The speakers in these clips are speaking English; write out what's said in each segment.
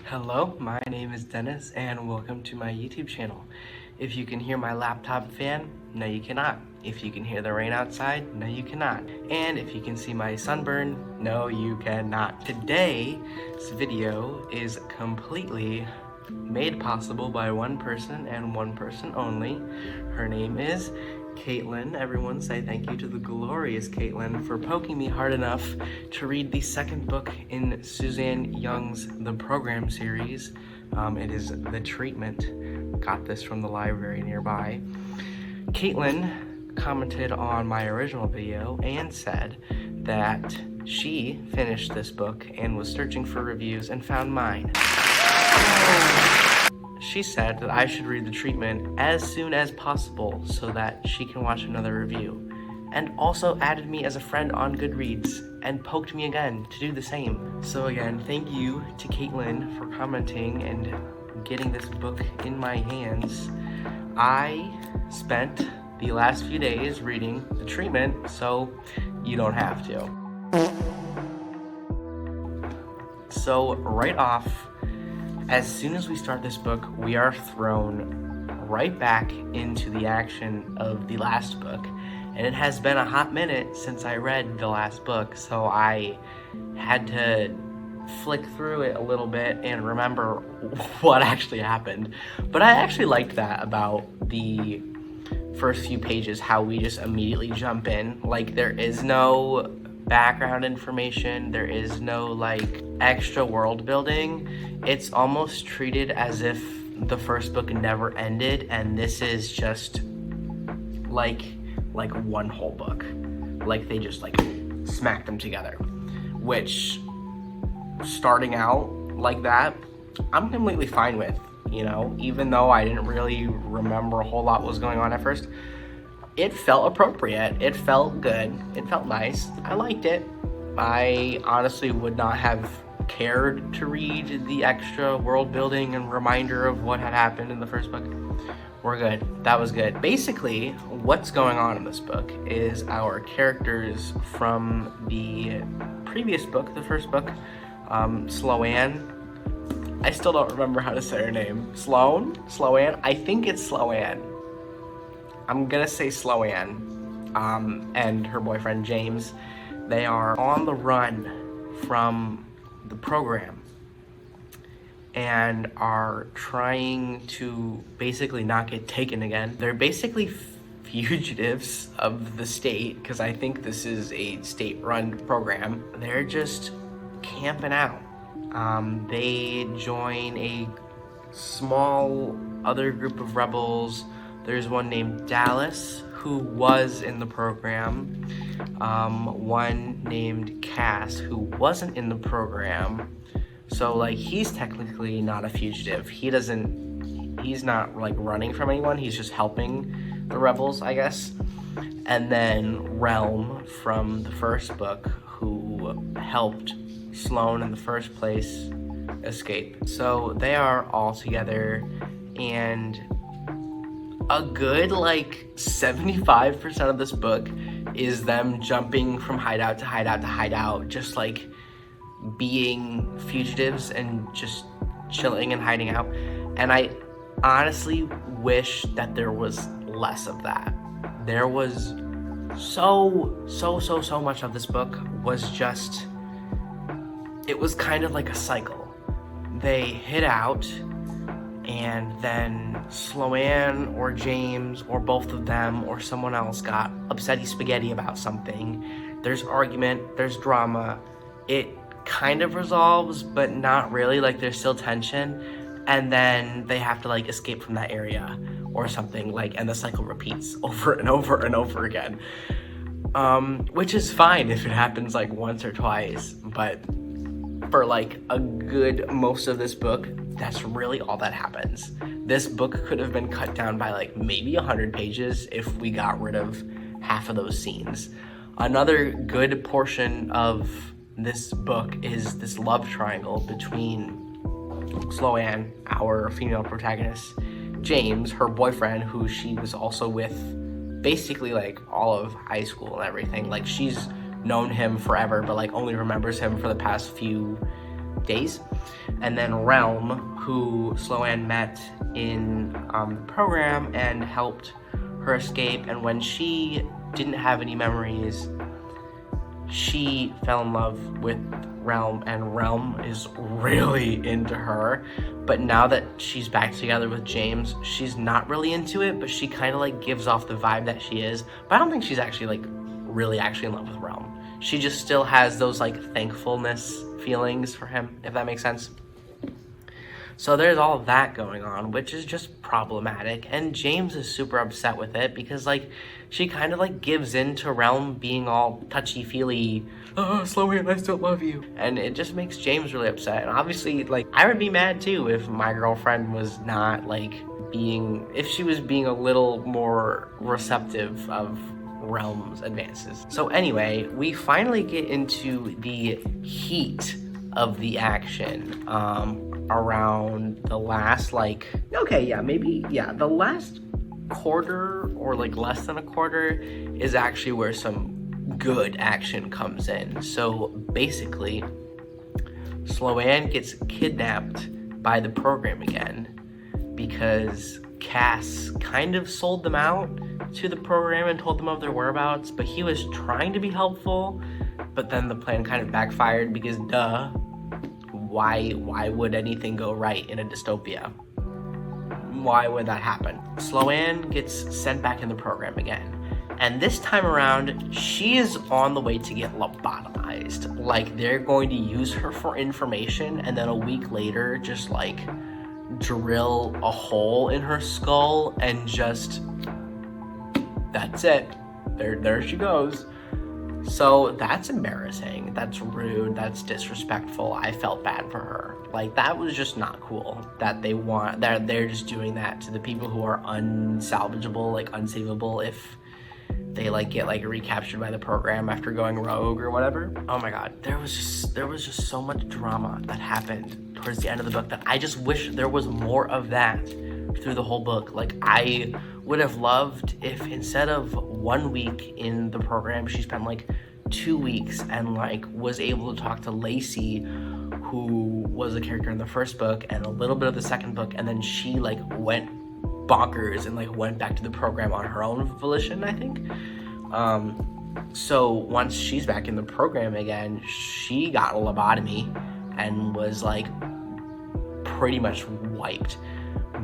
Hello, my name is Dennis and welcome to my YouTube channel. If you can hear my laptop fan, no you cannot. If you can hear the rain outside, no you cannot. And if you can see my sunburn, no you cannot. Today's video is completely made possible by one person and one person only. Her name is Kaitlyn. Everyone say thank you to the glorious Kaitlyn for poking me hard enough to read the second book in Suzanne Young's The Program series. It is The Treatment. Got this from the library nearby. Kaitlyn commented on my original video and said that she finished this book and was searching for reviews and found mine. She said that I should read The Treatment as soon as possible so that she can watch another review, and also added me as a friend on Goodreads and poked me again to do the same. So again, thank you to Kaitlyn for commenting and getting this book in my hands. I spent the last few days reading The Treatment, so you don't have to. So right off, as soon as we start this book, we are thrown right back into the action of the last book. And it has been a hot minute since I read the last book, so I had to flick through it a little bit and remember what actually happened. But I actually liked that about the first few pages, how we just immediately jump in. Like, there is no background information, there is no like extra world building. It's almost treated as if the first book never ended and this is just like one whole book. Like they just like smacked them together, which starting out like that, I'm completely fine with, you know, even though I didn't really remember a whole lot what was going on at first. It felt appropriate, it felt good, it felt nice, I liked it. I honestly would not have cared to read the extra world building and reminder of what had happened in the first book. We're good, that was good. Basically, what's going on in this book is our characters from the previous book, the first book, Sloane. I still don't remember how to say her name. Sloane? I think it's Sloane. I'm gonna say Sloane, and her boyfriend James. They are on the run from the program and are trying to basically not get taken again. They're basically fugitives of the state, because I think this is a state-run program. They're just camping out. They join a small other group of rebels. There's one named Dallas, who was in the program. One named Cass, who wasn't in the program. So, like, he's technically not a fugitive. He's not, like, running from anyone. He's just helping the rebels, I guess. And then Realm from the first book, who helped Sloane in the first place escape. So they are all together, and a good like 75% of this book is them jumping from hideout to hideout to hideout, just like being fugitives and just chilling and hiding out. And I honestly wish that there was less of that. There was so much of this book was just, it was kind of like a cycle. They hid out, and then Sloane or James or both of them or someone else got upsetty spaghetti about something. There's argument, there's drama. It kind of resolves, but not really. Like, there's still tension, and then they have to like escape from that area or something, like, and the cycle repeats over and over and over again. Which is fine if it happens like once or twice, but for like a good most of this book, that's really all that happens. This book could have been cut down by like maybe 100 pages if we got rid of half of those scenes. Another good portion of this book is this love triangle between Sloane, our female protagonist, James, her boyfriend, who she was also with basically like all of high school and everything. Like, she's known him forever, but like only remembers him for the past few days. And then Realm, who Sloane met in the program and helped her escape. And when she didn't have any memories, she fell in love with Realm, and Realm is really into her. But now that she's back together with James, she's not really into it, but she kind of like gives off the vibe that she is. But I don't think she's actually like really actually in love with Realm. She just still has those like thankfulness feelings for him, if that makes sense. So there's all of that going on, which is just problematic. And James is super upset with it because like she kind of like gives in to Realm being all touchy-feely. Oh, Sloane, I still love you. And it just makes James really upset. And obviously, like, I would be mad too if my girlfriend was not like if she was being a little more receptive of Realm's advances. So anyway, we finally get into the heat of the action around the last the last quarter, or like less than a quarter, is actually where some good action comes in. So basically, Sloane gets kidnapped by the program again because Cass kind of sold them out to the program and told them of their whereabouts, but he was trying to be helpful, but then the plan kind of backfired because why would anything go right in a dystopia? Why would that happen? Sloane gets sent back in the program again, and this time around she is on the way to get lobotomized. Like, they're going to use her for information and then a week later just like drill a hole in her skull and just that's it. There she goes. So that's embarrassing. That's rude. That's disrespectful. I felt bad for her. Like, that was just not cool that they're just doing that to the people who are unsalvageable, like unsavable, if they like get like recaptured by the program after going rogue or whatever. Oh my god, there was just so much drama that happened towards the end of the book that I just wish there was more of that through the whole book. Like, I would have loved if instead of 1 week in the program, she spent like 2 weeks and like was able to talk to Lacey, who was a character in the first book and a little bit of the second book, and then she like went bonkers and like went back to the program on her own volition, I think. So once she's back in the program again, she got a lobotomy and was like pretty much wiped,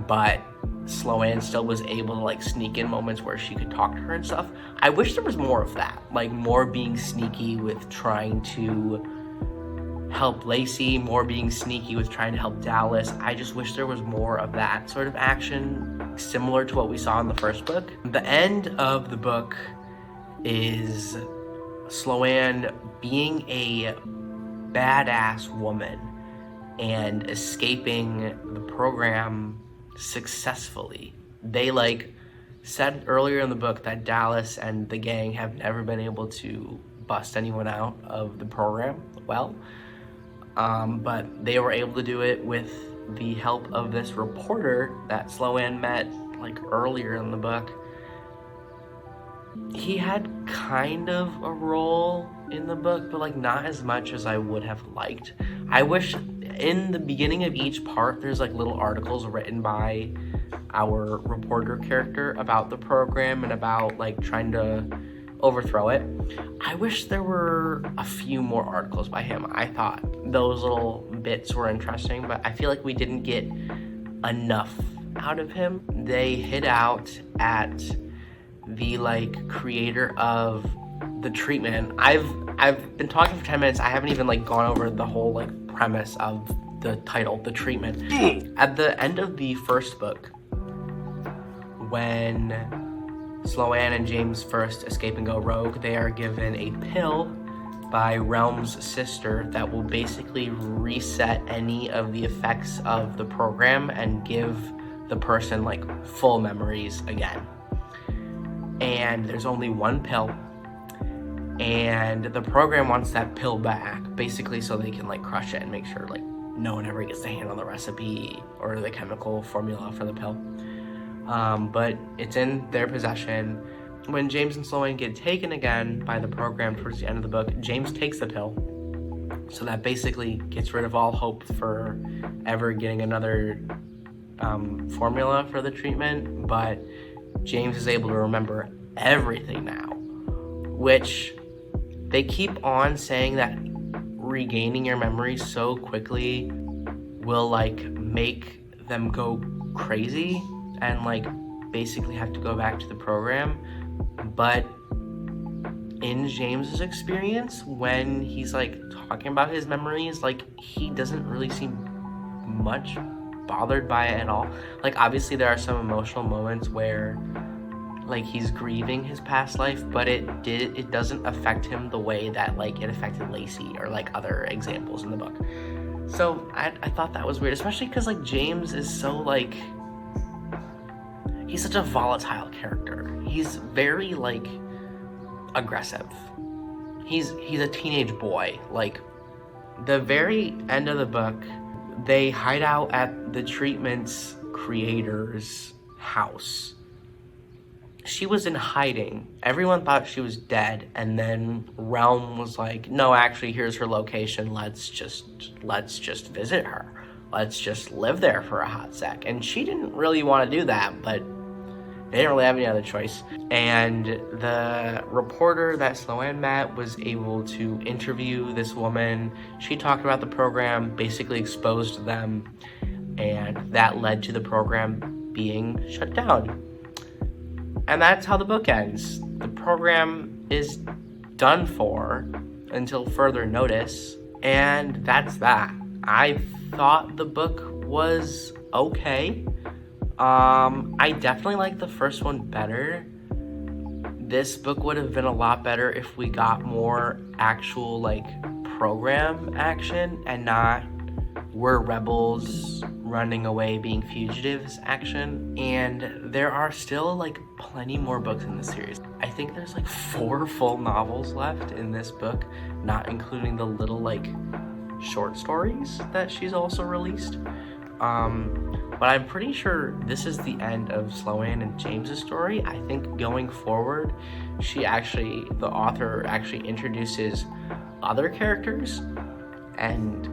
but Sloane still was able to like sneak in moments where she could talk to her and stuff. I wish there was more of that, like more being sneaky with trying to help Lacey, more being sneaky with trying to help Dallas. I just wish there was more of that sort of action, similar to what we saw in the first book. The end of the book is Sloane being a badass woman and escaping the program successfully. They like said earlier in the book that Dallas and the gang have never been able to bust anyone out of the program but they were able to do it with the help of this reporter that Sloane met like earlier in the book. He had kind of a role in the book, but like not as much as I would have liked. I wish in the beginning of each part there's like little articles written by our reporter character about the program and about like trying to overthrow it. I wish there were a few more articles by him. I thought those little bits were interesting, but I feel like we didn't get enough out of him. They hid out at the like creator of the treatment. I've been talking for 10 minutes. I haven't even like gone over the whole like premise of the title, The Treatment. At the end of the first book, when Sloane and James first escape and go rogue, they are given a pill by Realm's sister that will basically reset any of the effects of the program and give the person like full memories again. And there's only one pill, and the program wants that pill back, basically so they can like crush it and make sure like no one ever gets their hand on the recipe or the chemical formula for the pill. But it's in their possession. When James and Sloane get taken again by the program towards the end of the book, James takes the pill So that basically gets rid of all hope for ever getting another formula for the treatment, but James is able to remember everything now, which they keep on saying that regaining your memory so quickly will like make them go crazy and like basically have to go back to the program. But in James's experience, when he's like talking about his memories, like he doesn't really seem much bothered by it at all. Like obviously there are some emotional moments where like he's grieving his past life, but it doesn't affect him the way that like it affected Lacey or like other examples in the book. So I thought that was weird, especially because like James is so like, he's such a volatile character. He's very like aggressive. He's a teenage boy. Like the very end of the book, they hide out at the treatment's creator's house. She was in hiding. Everyone thought she was dead, and then Realm was like, no, actually, here's her location. Let's just visit her. Let's just live there for a hot sec. And she didn't really want to do that, but they didn't really have any other choice. And the reporter that Sloane met was able to interview this woman. She talked about the program, basically exposed them, and that led to the program being shut down. And that's how the book ends. The program is done for until further notice, and that's that. I thought the book was okay. I definitely like the first one better. This book would have been a lot better if we got more actual like program action and not we're rebels running away being fugitives action. And there are still like plenty more books in the series. I think there's like 4 full novels left in this book, not including the little like short stories that she's also released. But I'm pretty sure this is the end of Sloane and James's story. I think going forward, the author actually introduces other characters, and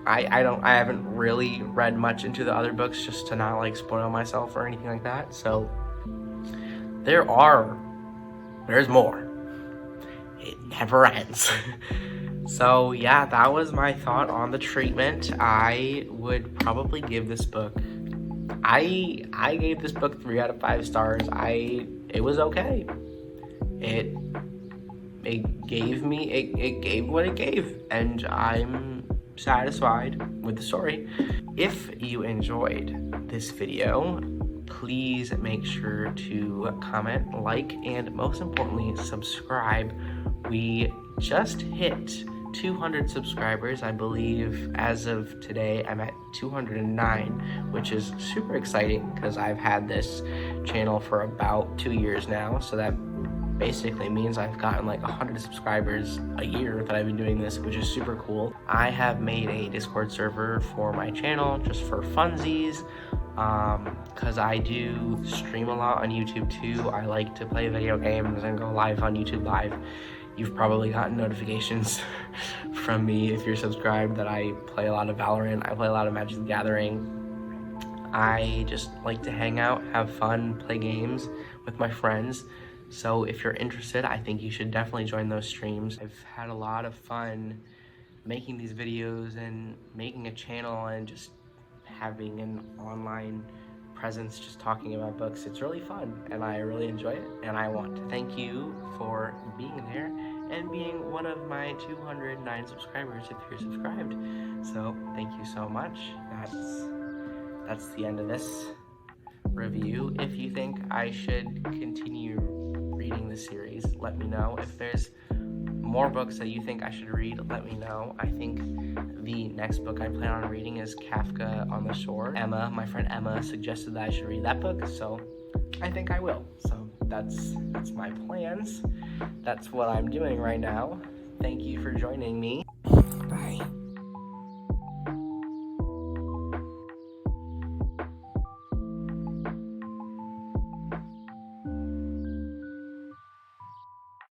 I haven't really read much into the other books just to not like spoil myself or anything like that. So there's more. It never ends. So yeah, that was my thought on the treatment. I would probably give this book, I gave this book 3 out of 5 stars. It was okay. It gave what it gave, and I'm satisfied with the story. If you enjoyed this video, please make sure to comment, like, and most importantly, subscribe. We just hit 200 subscribers. I believe as of today I'm at 209, which is super exciting because I've had this channel for about 2 years now, so that basically means I've gotten like 100 subscribers a year that I've been doing this, which is super cool. I have made a Discord server for my channel just for funsies, because I do stream a lot on YouTube too. I like to play video games and go live on YouTube Live. You've probably gotten notifications from me if you're subscribed that I play a lot of Valorant. I play a lot of Magic the Gathering. I just like to hang out, have fun, play games with my friends. So if you're interested, I think you should definitely join those streams. I've had a lot of fun making these videos and making a channel and just having an online presence, just talking about books. It's really fun and I really enjoy it, and I want to thank you for being there and being one of my 209 subscribers if you're subscribed. So thank you so much. That's the end of this review. If you think I should continue reading the series, let me know. If there's more books that you think I should read, let me know. I think the next book I plan on reading is Kafka on the Shore. My friend Emma suggested that I should read that book, so I think I will. So that's my plans. That's what I'm doing right now. Thank you for joining me. Bye.